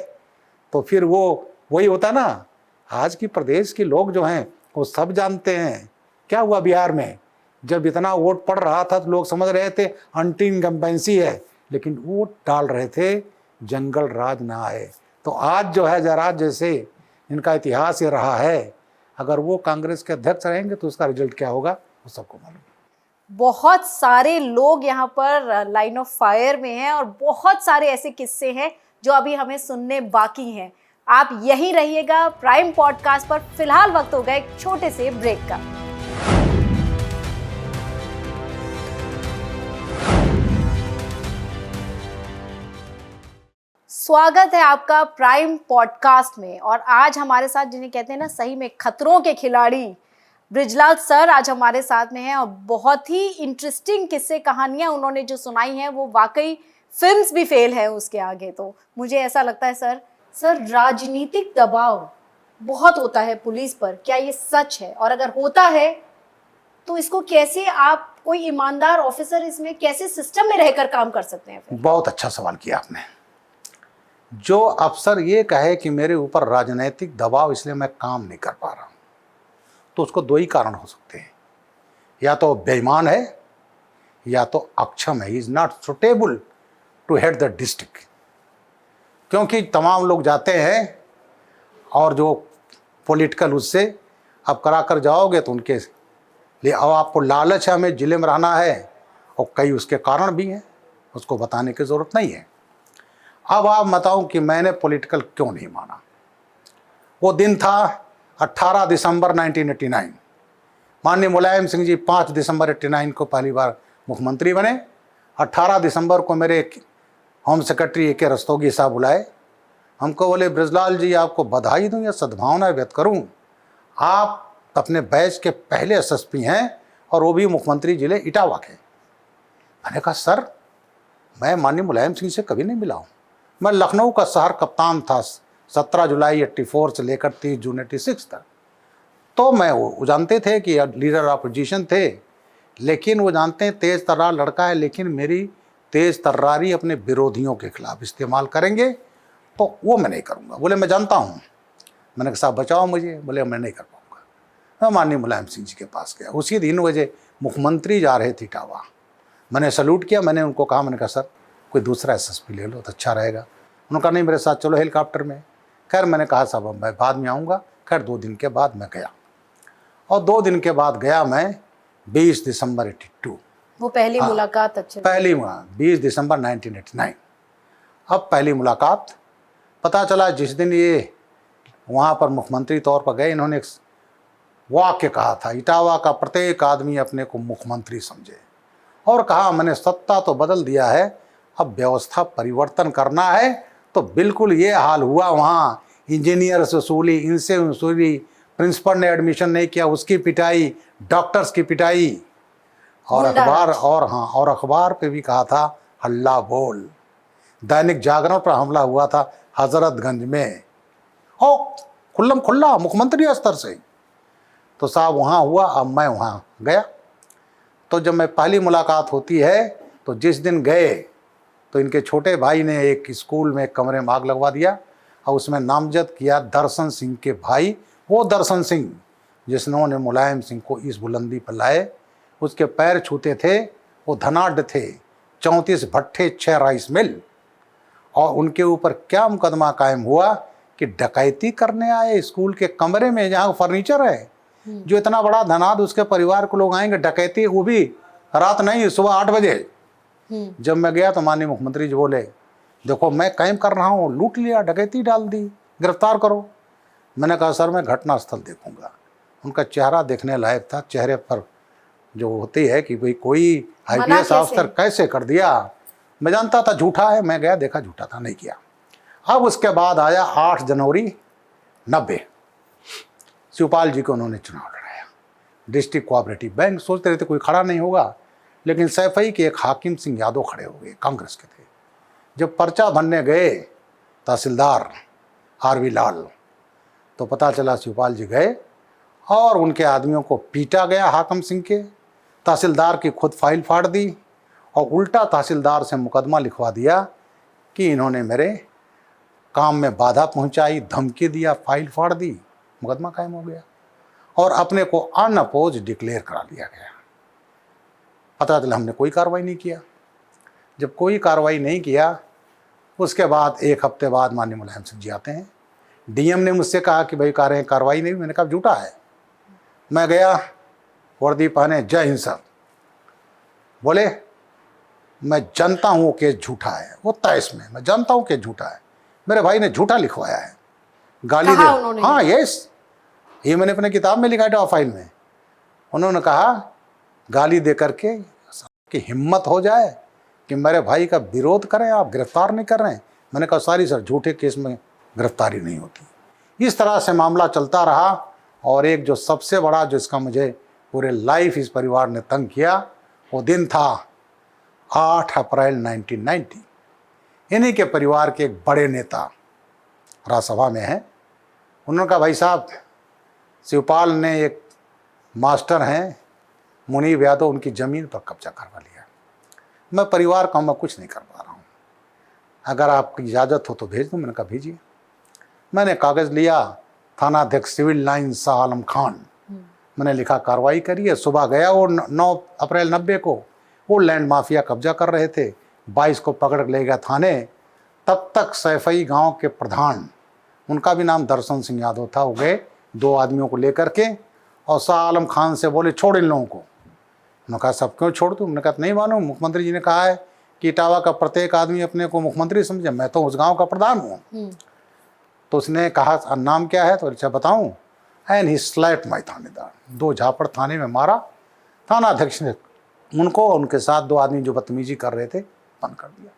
तो फिर वो वही होता ना। आज की प्रदेश के लोग जो हैं वो सब जानते हैं क्या हुआ बिहार में। जब इतना वोट पड़ रहा था तो लोग समझ रहे थे एंटी इनकम्बेंसी है, लेकिन वोट डाल रहे थे जंगल राज ना आए। तो आज जो है जयराज जैसे इनका इतिहास ये रहा है, अगर वो कांग्रेस के अध्यक्ष रहेंगे तो उसका रिजल्ट क्या होगा वो सबको मालूम है। बहुत सारे लोग यहाँ पर लाइन ऑफ फायर में हैं और बहुत सारे ऐसे किस्से हैं जो अभी हमें सुनने बाकी हैं। आप यहीं रहिएगा प्राइम पॉडकास्ट पर। फिलहाल वक्त होगा एक छोटे से ब्रेक का। स्वागत है आपका प्राइम पॉडकास्ट में। और आज हमारे साथ जिन्हें कहते हैं ना सही में खतरों के खिलाड़ी, बृजलाल सर आज हमारे साथ में हैं और बहुत ही इंटरेस्टिंग किस्से कहानियां उन्होंने जो सुनाई हैं वो वाकई फिल्म्स भी फेल है उसके आगे। तो मुझे ऐसा लगता है सर राजनीतिक दबाव बहुत होता है पुलिस पर, क्या ये सच है? और अगर होता है तो इसको कैसे आप, कोई ईमानदार ऑफिसर इसमें कैसे सिस्टम में रहकर काम कर सकते हैं फिर? बहुत अच्छा सवाल किया आपने। जो अफसर ये कहे कि मेरे ऊपर राजनीतिक दबाव इसलिए मैं काम नहीं कर पा रहा हूं, तो उसको दो ही कारण हो सकते हैं, या तो बेईमान है या तो अक्षम है। He is not suitable to head the district. क्योंकि तमाम लोग जाते हैं और जो पॉलिटिकल उससे अब करा कर जाओगे तो उनके लिए, अब आपको लालच है हमें जिले में रहना है और कई उसके कारण भी हैं, उसको बताने की ज़रूरत नहीं है। अब आप बताऊं कि मैंने पॉलिटिकल क्यों नहीं माना। वो दिन था 18 दिसंबर 1989। माननीय मुलायम सिंह जी 5 दिसंबर 89 को पहली बार मुख्यमंत्री बने। 18 दिसंबर को मेरे होम सेक्रेटरी ए के रस्तोगी साहब बुलाए, हमको बोले बृजलाल जी आपको बधाई दूं या सद्भावना व्यक्त करूं, आप अपने बैच के पहले एसएसपी हैं और वो भी मुख्यमंत्री जिले इटावा के। मैंने कहा सर मैं माननीय मुलायम सिंह से कभी नहीं मिला हूँ, मैं लखनऊ का शहर कप्तान था 17 जुलाई 84 से लेकर 30 जून 86 तक। तो मैं वो जानते थे कि लीडर अपोजिशन थे, लेकिन वो जानते हैं तेज़ तर्रार लड़का है, लेकिन मेरी तेज़ तर्रारी अपने विरोधियों के खिलाफ इस्तेमाल करेंगे तो वो मैं नहीं करूँगा। बोले मैं जानता हूँ। मैंने कहा साहब बचाओ मुझे। बोले मैं नहीं कर पाऊँगा। मैं माननीय मुलायम सिंह जी के पास गया। उसी दिन मुझे मुख्यमंत्री जा रहे थे इटावा। मैंने सैल्यूट किया, मैंने उनको कहा, मैंने कहा सर कोई दूसरा एसएसपी ले लो तो अच्छा रहेगा। उन्होंने कहा नहीं मेरे साथ चलो हेलीकॉप्टर में। खैर मैंने कहा साहब मैं बाद में आऊँगा। खैर 2 दिन के बाद मैं गया और 2 दिन के बाद गया मैं 20 दिसंबर 82। वो पहली मुलाकात? अच्छा, पहली 20 दिसंबर 1989। अब पहली मुलाकात पता चला जिस दिन ये वहाँ पर मुख्यमंत्री तौर पर गए, इन्होंने एक वाक्य कहा था, इटावा का प्रत्येक आदमी अपने को मुख्यमंत्री समझे, और कहा मैंने सत्ता तो बदल दिया है, अब व्यवस्था परिवर्तन करना है। तो बिल्कुल ये हाल हुआ वहाँ। इंजीनियर से वसूली, इनसे वसूली, प्रिंसिपल ने एडमिशन नहीं किया उसकी पिटाई, डॉक्टर्स की पिटाई, और अखबार पे भी कहा था हल्ला बोल। दैनिक जागरण पर हमला हुआ था हजरतगंज में, और खुल्लम खुल्ला मुख्यमंत्री स्तर से। तो साहब वहाँ हुआ। अब मैं वहाँ गया तो जब मैं पहली मुलाकात होती है तो जिस दिन गए तो इनके छोटे भाई ने एक स्कूल में एक कमरे में आग लगवा दिया और उसमें नामजद किया दर्शन सिंह के भाई। वो दर्शन सिंह जिन्होंने मुलायम सिंह को इस बुलंदी पर लाए, उसके पैर छूते थे। वो धनाढ़ थे, 34 भट्ठे, 6 राइस मिल, और उनके ऊपर क्या मुकदमा कायम हुआ कि डकैती करने आए स्कूल के कमरे में जहाँ फर्नीचर है, जो इतना बड़ा धनाढ़ उसके परिवार को लोग आएंगे, डकैती वो भी रात नहीं सुबह 8 बजे। जब मैं गया तो माननीय मुख्यमंत्री जी बोले देखो मैं कैम कर रहा हूँ, लूट लिया, डकैती डाल दी, गिरफ्तार करो। मैंने कहा सर मैं घटनास्थल देखूंगा। उनका चेहरा देखने लायक था। चेहरे पर जो होती है कि भाई कोई IPS अफसर कैसे कर दिया। मैं जानता था झूठा है, मैं गया देखा झूठा था, नहीं किया। अब उसके बाद आया 8 जनवरी 90। शिवपाल जी को उन्होंने चुनाव लड़ाया, डिस्ट्रिक्ट कोऑपरेटिव बैंक। सोचते रहे थे कोई खड़ा नहीं होगा, लेकिन सैफई के एक हाकिम सिंह यादव खड़े हो गए, कांग्रेस के थे। जब पर्चा भरने गए तहसीलदार RV लाल, तो पता चला शिवपाल जी गए और उनके आदमियों को पीटा गया हाकिम सिंह के। तहसीलदार की खुद फाइल फाड़ दी और उल्टा तहसीलदार से मुकदमा लिखवा दिया कि इन्होंने मेरे काम में बाधा पहुंचाई, धमकी दिया, फाइल फाड़ दी, मुकदमा कायम हो गया और अपने को अनअपोज डिक्लेयर करा लिया गया। पता चला हमने कोई कार्रवाई नहीं किया। जब कोई कार्रवाई नहीं किया, उसके बाद 1 हफ्ते बाद माननीय मुलायम सिंह जी आते हैं। DM ने मुझसे कहा कि भाई कार्रवाई नहीं। मैंने कहा झूठा है, मैं गया, वर्दी पहने, जय हिंद सर। बोले मैं जानता हूँ वो केस झूठा है, वो तैस में मैं जानता हूँ केस झूठा है, मेरे भाई ने झूठा लिखवाया है, गाली कहा दे। उन्होंने? हाँ यस, ये मैंने अपने किताब में लिखा है फाइल में। उन्होंने कहा गाली दे करके कि हिम्मत हो जाए कि मेरे भाई का विरोध करें, आप गिरफ्तार नहीं कर रहे हैं। मैंने कहा सारी सर, झूठे केस में गिरफ्तारी नहीं होती। इस तरह से मामला चलता रहा। और एक जो सबसे बड़ा, जो इसका मुझे पूरे लाइफ इस परिवार ने तंग किया, वो दिन था 8 अप्रैल 1990। इन्हीं के परिवार के एक बड़े नेता राज्यसभा में हैं, उन्होंने कहा भाई साहब, शिवपाल ने एक मास्टर हैं मुनीब यादव, उनकी ज़मीन पर कब्जा करवा लिया। मैं परिवार का मैं कुछ नहीं कर पा रहा हूँ, अगर आपकी इजाज़त हो तो भेज दूँ। मैंने कहा भेजिए। मैंने कागज़ लिया, थाना अध्यक्ष सिविल लाइन शाह आलम खान, मैंने लिखा कार्रवाई करिए। सुबह गया, वो 9 अप्रैल 90 को वो लैंड माफिया कब्जा कर रहे थे, 22 को पकड़ ले गया थाने। तब तक सैफई गांव के प्रधान, उनका भी नाम दर्शन सिंह यादव था, वो गए 2 आदमियों को लेकर के और शाह आलम खान से बोले छोड़ इन लोगों को। उन्होंने कहा सब क्यों छोड़ दूँ? उन्होंने कहा नहीं मालूम, मुख्यमंत्री जी ने कहा है कि इटावा का प्रत्येक आदमी अपने को मुख्यमंत्री समझे, मैं तो उस गाँव का प्रधान हूँ। तो उसने कहा नाम क्या है? तो अच्छा बताऊँ। एंड ही स्लैप्ड माई थानेदार, 2 झापड़ थाने में मारा। थाना अध्यक्ष ने उनको, उनके साथ 2 आदमी जो बदतमीजी कर रहे थे, बंद कर दिया।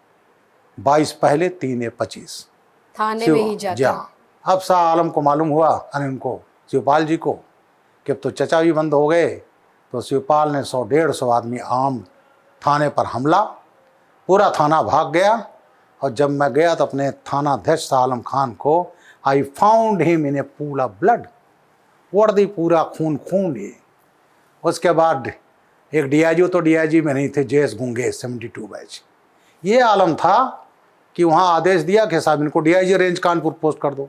22 पहले, 3 या 25 थाने में ही जाके। अब शाह आलम को मालूम हुआ, यानी उनको, शिवपाल जी को, कि अब तो चचा भी बंद हो गए। तो शिवपाल ने 100-150 आदमी आम थाने पर हमला, पूरा थाना भाग गया। और जब मैं गया तो अपने थाना अध्यक्ष शाह आलम खान को, I found him in A pool of blood, वर्दी पूरा खून खून है। उसके बाद एक डीआईजी, तो डीआईजी में नहीं थे, जेएस गुंगे 72 बैच। ये आलम था कि वहाँ आदेश दिया कि साहब इनको डीआईजी रेंज कानपुर पोस्ट कर दो।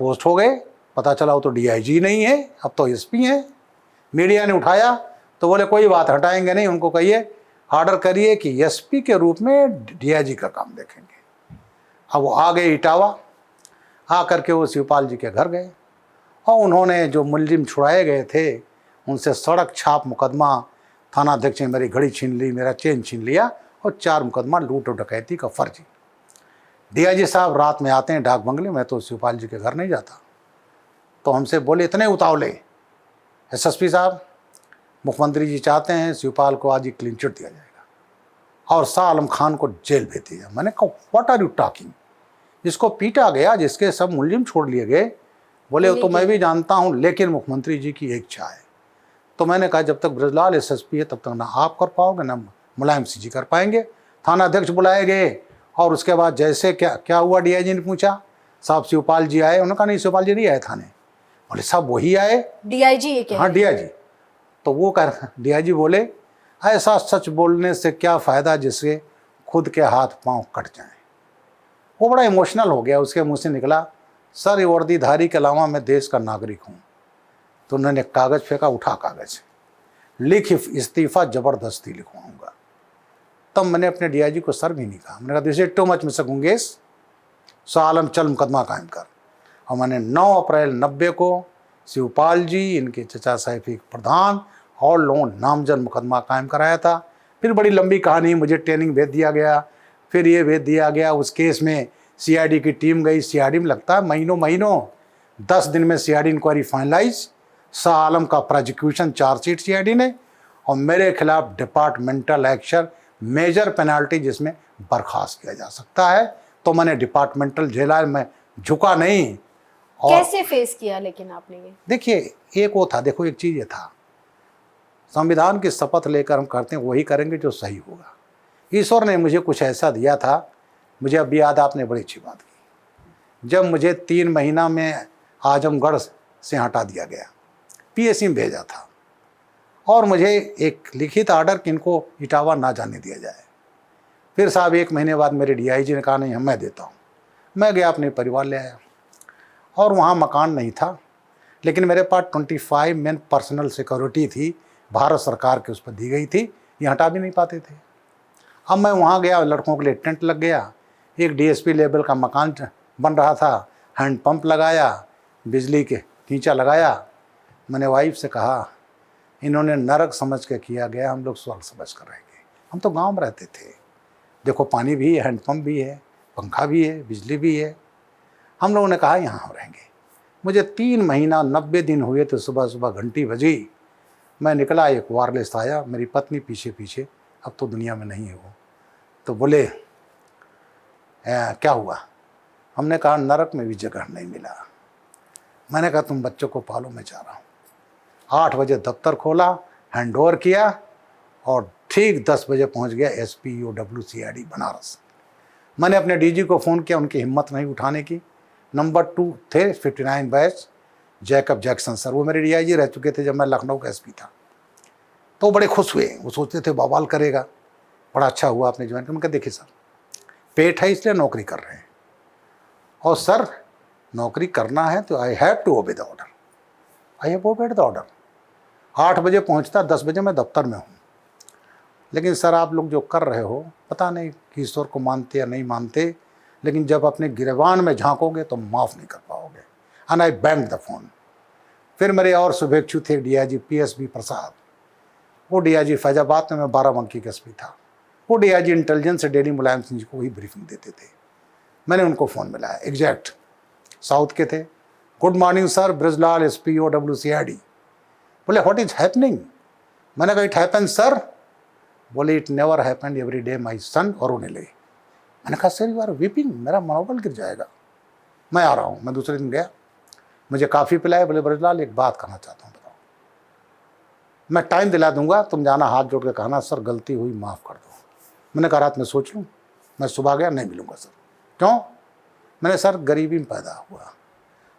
पोस्ट हो गए, पता चला वो तो डीआईजी नहीं है, अब तो एसपी हैं। मीडिया ने उठाया तो बोले कोई बात, हटाएंगे नहीं, उनको कहिए ऑर्डर करिए कि एसपी के रूप में डीआईजी का काम देखेंगे। अब वो आ गए इटावा, आ करके वो शिवपाल जी के घर गए और उन्होंने जो मुलजिम छुड़ाए गए थे उनसे सड़क छाप मुकदमा, थाना अध्यक्ष ने मेरी घड़ी छीन ली, मेरा चेन छीन लिया और 4 मुकदमा लूट और डकैती का फर्जी। डीआईजी साहब रात में आते हैं डाक बंगले में, तो शिवपाल जी के घर नहीं जाता। तो हमसे बोले इतने उतावले, एसएसपी साहब मुख्यमंत्री जी चाहते हैं शिवपाल को आज ही क्लीन चिट दिया जाएगा और शाह आलम खान को जेल भेज दिया। मैंने कहा व्हाट आर यू टॉकिंग? जिसको पीटा गया, जिसके सब मुलजिम छोड़ लिए गए, बोले वो तो मैं भी जानता हूँ, लेकिन मुख्यमंत्री जी की एक इच्छा है। तो मैंने कहा जब तक ब्रजलाल एसएसपी है तब तक ना आप कर पाओगे ना मुलायम सिंह जी कर पाएंगे। थाना अध्यक्ष बुलाए गए और उसके बाद जैसे क्या हुआ, डीआईजी ने पूछा, साहब शिवपाल जी आए? उन्होंने कहा नहीं शिवपाल जी नहीं आए थाने। बोले साहब वही आए? डीआईजी ये कह? हाँ डीआईजी। तो वो कर डीआईजी बोले ऐसा सच बोलने से क्या फ़ायदा जिससे खुद के हाथ पांव कट जाएं। वो बड़ा इमोशनल हो गया, उसके मुंह से निकला सर ये वर्दीधारी के अलावा मैं देश का नागरिक हूँ। तो उन्होंने कागज़ फेंका, उठा कागज़, लिख इस्तीफ़ा ज़बरदस्ती लिखवाऊँगा। तब मैंने अपने डीआईजी को सर भी नहीं कहा, मैंने कहा this is too much mister Gungesh, Shah Alam चल मुकदमा कायम कर। और मैंने 9 अप्रैल 90 को शिवपाल जी, इनके चचा सैफी प्रधान और लोगों नामजद मुकदमा कायम कराया था। फिर बड़ी लंबी कहानी, मुझे ट्रेनिंग भेज दिया गया, फिर ये भेज दिया गया। उस केस में सीआईडी की टीम गई, सीआईडी में लगता है महीनों 10 दिन में CID inquiry finalise. Shah Alam का प्रोसिक्यूशन चार्जशीट सीआईडी ने, और मेरे खिलाफ डिपार्टमेंटल एक्शन, मेजर पेनाल्टी जिसमें बर्खास्त किया जा सकता है। तो मैंने डिपार्टमेंटल जेल में झुका नहीं। और कैसे फेस किया लेकिन आपने ये? देखिए एक वो था, देखो एक चीज़ ये था, संविधान की शपथ लेकर हम करते हैं वही करेंगे जो सही होगा। ईश्वर ने मुझे कुछ ऐसा दिया था, मुझे अब याद, आपने बड़ी अच्छी बात की, जब मुझे 3 महीना में आजमगढ़ से हटा दिया गया, पीएसी में भेजा था, और मुझे एक लिखित आर्डर कि इनको इटावा ना जाने दिया जाए। फिर साहब 1 महीने बाद मेरे डीआईजी ने कहा नहीं मैं देता हूँ। मैं गया, अपने परिवार ले आया, और वहाँ मकान नहीं था, लेकिन मेरे पास 25 मेन पर्सनल सिक्योरिटी थी, भारत सरकार की उस पर दी गई थी, ये हटा भी नहीं पाते थे। अब मैं वहाँ गया, लड़कों के लिए टेंट लग गया, एक डीएसपी लेवल का मकान बन रहा था, हैंड पंप लगाया, बिजली के खींचा लगाया, मैंने वाइफ से कहा इन्होंने नरक समझ के किया गया, हम लोग स्वर्ग समझ कर रहेंगे। हम तो गांव में रहते थे, देखो पानी भी है, हैंडपम्प भी है, पंखा भी है, बिजली भी है। हम लोगों ने कहा यहाँ हम रहेंगे। मुझे 3 महीना 90 दिन हुए तो सुबह सुबह घंटी बजी, मैं निकला, एक वायरलेस आया, मेरी पत्नी पीछे पीछे, अब तो दुनिया में नहीं है वो। तो बोले क्या हुआ? हमने कहा नरक में भी जगह नहीं मिला। मैंने कहा तुम बच्चों को पालो, मैं जा रहा हूँ। 8 बजे दफ्तर खोला, हैंड ओवर किया और ठीक 10 बजे पहुँच गया SPOWCID बनारस। मैंने अपने DG को फ़ोन किया, उनकी हिम्मत नहीं उठाने की। नंबर 2 थे 59 बैच जैकब जैक्सन सर, वो मेरे DIG रह चुके थे जब मैं लखनऊ का SP था। तो बड़े खुश हुए, वो सोचते थे बवाल करेगा, बड़ा अच्छा हुआ आपने ज्वाइन किया। मैंने कहा देखिए सर, पेट है इसलिए नौकरी कर रहे हैं, और सर नौकरी करना है तो I have to obey the order, I have obeyed the order. 8 बजे पहुंचता, 10 बजे मैं दफ्तर में हूँ। लेकिन सर आप लोग जो कर रहे हो, पता नहीं कि ईश्वर को मानते या नहीं मानते, लेकिन जब अपने गिरबान में झांकोगे तो माफ़ नहीं कर पाओगे। And I band the phone. फिर मेरे और शुभेच्छु थे DIG PSB प्रसाद, वो DIG फैजाबाद में, मैं बाराबंकी का SP था। वो DIG इंटेलिजेंस से डेली मुलायम सिंह जी को ही ब्रीफिंग देते थे। मैंने उनको फ़ोन मिलाया, एग्जैक्ट साउथ के थे। Good morning sir, Brajlal SPOWCID। बोले व्हाट इज हैपनिंग? मैंने कहा इट हैपन सर। बोले it never happen every day my son, और रोने लगे। मैंने कहा सर यू आर वीपिंग, मेरा मनोबल गिर जाएगा, मैं आ रहा हूँ। मैं दूसरे दिन गया, मुझे काफ़ी पिलाया। बोले ब्रजलाल एक बात कहना चाहता हूँ, बताओ। मैं टाइम दिला दूंगा, तुम जाना हाथ जोड़ के कहना सर गलती हुई माफ़ कर दो। मैंने कहा रात में सोच लूँ। मैं सुबह गया, नहीं मिलूँगा सर। क्यों? मैंने सर गरीबी में पैदा हुआ।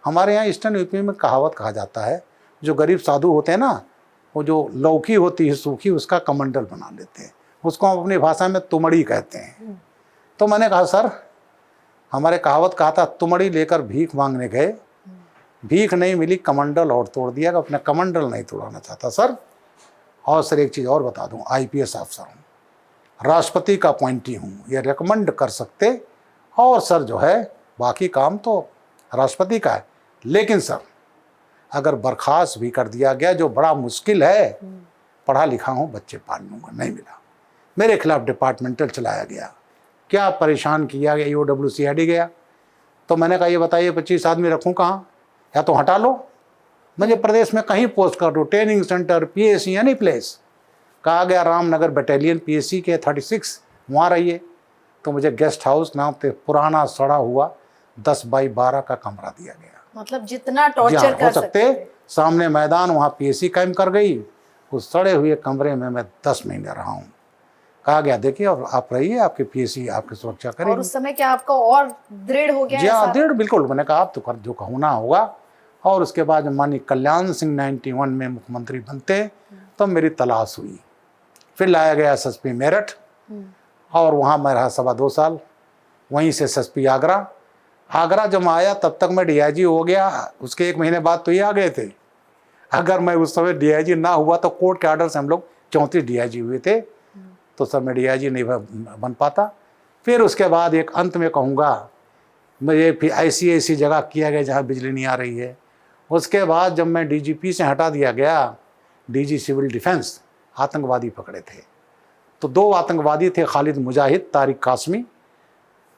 हमारे यहाँ ईस्टर्न यूपी में कहावत कहा जाता है, जो गरीब साधु होते हैं ना, वो जो लौकी होती है सूखी, उसका कमंडल बना लेते हैं, उसको हम अपनी भाषा में तुमड़ी कहते हैं। तो मैंने कहा सर, हमारे कहावत कहा था तुमड़ी लेकर भीख मांगने गए, भीख नहीं मिली, कमंडल और तोड़ दिया। अपना कमंडल नहीं तोड़ना चाहता सर। और सर एक चीज़ और बता दूं, IPS ऑफिसर हूँ, राष्ट्रपति का अपॉइंटी हूँ, ये रिकमेंड कर सकते, और सर जो है बाकी काम तो राष्ट्रपति का है। लेकिन सर अगर बर्खास्त भी कर दिया गया, जो बड़ा मुश्किल है, पढ़ा लिखा हूँ, बच्चे पाल लूँगा। नहीं मिला, मेरे खिलाफ डिपार्टमेंटल चलाया गया, क्या परेशान किया गया। EOWCID गया, तो मैंने कहा ये बताइए 25 आदमी रखूँ कहाँ, या तो हटा लो, मुझे प्रदेश में कहीं पोस्ट कर दो, training centre, PSC, any place. कहा गया रामनगर बटालियन PSC के 36, वहाँ रहिए। तो मुझे गेस्ट हाउस नाम पे पुराना सड़ा हुआ 10 बाई 12 का कमरा दिया गया। मतलब जितना टॉर्चर कर सकते थे। सामने मैदान, वहाँ PSC कैंप कर गई, उस सड़े हुए कमरे में मैं 10 महीने रहा हूँ। कहा गया देखिए और आप रहिए, आपके PSC आपकी सुरक्षा करेगी। और उस समय क्या आपका और दृढ़ हो गया? जी हाँ, दृढ़ बिल्कुल। मैंने कहा आप तो कर, जो होना होगा। और उसके बाद माननीय कल्याण सिंह 91 में मुख्यमंत्री बनते, तो मेरी तलाश हुई। फिर लाया गया SSP मेरठ, और वहाँ मैं रहा 2.25 साल। वहीं से SSP आगरा जब आया तब तक मैं DIG हो गया। उसके 1 महीने बाद तो ये आ गए थे। अगर मैं उस समय DIG ना हुआ तो कोर्ट के आर्डर से हम लोग 34 DIG हुए थे, तो सर मैं DIG नहीं बन पाता। फिर उसके बाद एक अंत में कहूँगा, मुझे फिर ऐसी जगह किया गया जहाँ बिजली नहीं आ रही है। उसके बाद जब मैं DGP से हटा दिया गया, DG सिविल डिफेंस, आतंकवादी पकड़े थे। तो 2 आतंकवादी थे, खालिद मुजाहिद, तारिक कासमी।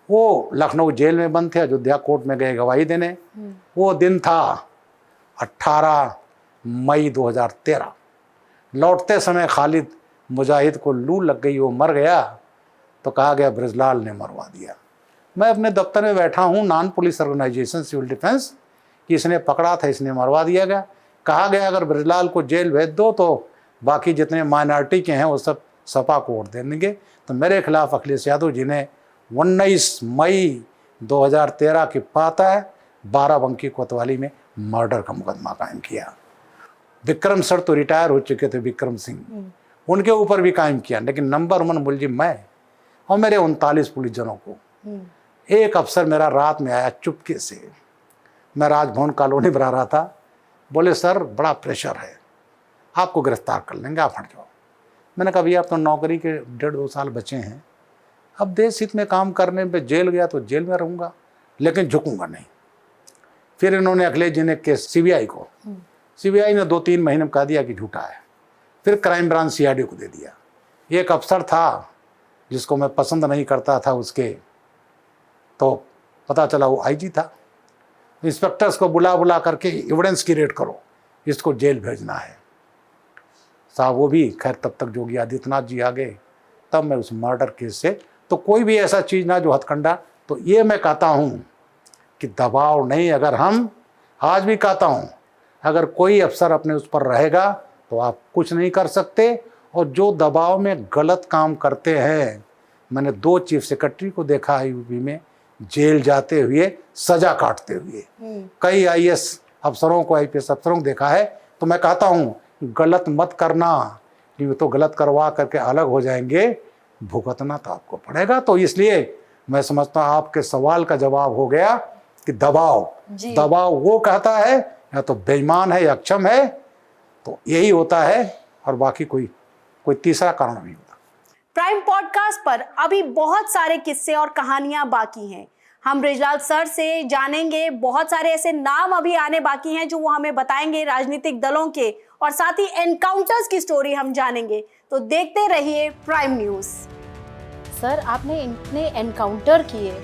वो लखनऊ जेल में बंद थे, अयोध्या कोर्ट में गए गवाही देने। वो दिन था 18 मई 2013। लौटते समय खालिद मुजाहिद को लू लग गई, वो मर गया। तो कहा गया ब्रजलाल ने मरवा दिया। मैं अपने दफ्तर में बैठा हूँ, non police organisation civil defence, कि इसने पकड़ा था, इसने मरवा दिया गया। कहा गया अगर ब्रजलाल को जेल भेज दो तो बाकी जितने माइनॉरिटी के हैं वो सब सपा को वोट दे देंगे। तो मेरे खिलाफ अखिलेश यादव जी ने 19 मई 2013 की प्रातः बाराबंकी कोतवाली में मर्डर का मुकदमा कायम किया। विक्रम सर तो रिटायर हो चुके थे, विक्रम सिंह, उनके ऊपर भी कायम किया। लेकिन नंबर 1 मुलजिम मैं और मेरे 39 पुलिसजनों को। एक अफसर मेरा रात में आया चुपके से, मैं राजभवन कॉलोनी में रहा था। बोले सर बड़ा प्रेशर है, आपको गिरफ्तार कर लेंगे, आप हट जाओ। मैंने कहा भैया आप तो नौकरी के 1.5-2 साल बचे हैं, अब देश हित में काम करने पे जेल गया तो जेल में रहूँगा, लेकिन झुकूंगा नहीं। फिर इन्होंने अखिलेश जी ने केस CBI को सीबीआई ने 2-3 महीने में कह दिया कि झूठा है। फिर क्राइम ब्रांच सीआईडी को दे दिया। एक अफसर था जिसको मैं पसंद नहीं करता था उसके, तो पता चला वो आईजी था। इंस्पेक्टर्स को बुला बुला करके एविडेंस क्रिएट करो, इसको जेल भेजना है साहब। वो भी खैर तब तक योगी आदित्यनाथ जी आ गए, तब मैं उस मर्डर केस से, तो कोई भी ऐसा चीज़ ना जो हथकंडा, तो ये मैं कहता हूँ कि दबाव नहीं, अगर हम आज भी कहता हूँ अगर कोई अफसर अपने उस पर रहेगा तो आप कुछ नहीं कर सकते। और जो दबाव में गलत काम करते हैं, मैंने 2 चीफ सेक्रेटरी को देखा है यूपी में जेल जाते हुए, सजा काटते हुए, कई आईएएस अफसरों को, आईपीएस अफसरों को देखा है। तो मैं कहता हूँ गलत मत करना, क्योंकि तो गलत करवा करके अलग हो जाएंगे, भुगतना तो आपको पड़ेगा। तो इसलिए मैं समझता हूँ आपके सवाल का जवाब हो गया कि दबाव वो कहता है या तो बेईमान है या अक्षम है, तो यही होता है, और बाकी कोई तीसरा कारण नहीं होता। प्राइम पॉडकास्ट पर अभी बहुत सारे किस्से और कहानियां बाकी हैं। हम बृजलाल सर से जानेंगे, बहुत सारे ऐसे नाम अभी आने बाकी हैं जो वो हमें बताएंगे राजनीतिक दलों के, और साथ ही एनकाउंटर्स की स्टोरी हम जानेंगे। तो देखते रहिए प्राइम न्यूज। सर, आपने इतने एनकाउंटर किए,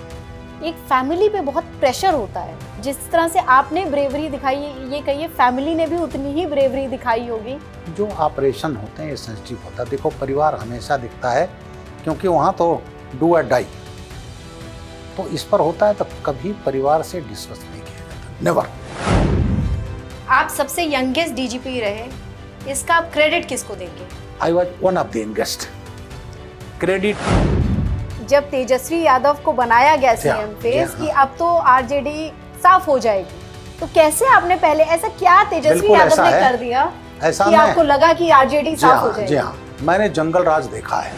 एक फैमिली पे बहुत प्रेशर होता है। जिस तरह से आपने ब्रेवरी दिखाई, ये कहिए फैमिली ने भी उतनी ही ब्रेवरी दिखाई होगी। जो ऑपरेशन होते हैं ये सेंसिटिव होता है। देखो, परिवार हमेशा दिखता है, क्योंकि वहाँ तो डू और डाई, तो इस पर होता है, तो कभी परिवार से डिस्कस नहीं किया जाता, नेवर। आप सबसे यंगेस्ट डीजीपी रहे, इसका आप क्रेडिट किसको देंगे? I was one of the youngest. Credit जब तेजस्वी यादव को बनाया गया सीएम फेस कि अब तो आरजेडी साफ हो जाएगी, तो कैसे आपने पहले ऐसा क्या तेजस्वी यादव ने कर दिया ऐसा कि आपको लगा कि आरजेडी साफ हो जाएगी? जी हाँ, मैंने जंगल राज देखा है।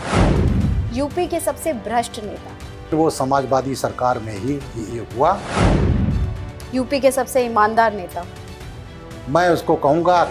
यूपी के सबसे भ्रष्ट नेता, वो समाजवादी सरकार में ही ये हुआ। यूपी के सबसे ईमानदार नेता, मैं उसको कहूँगा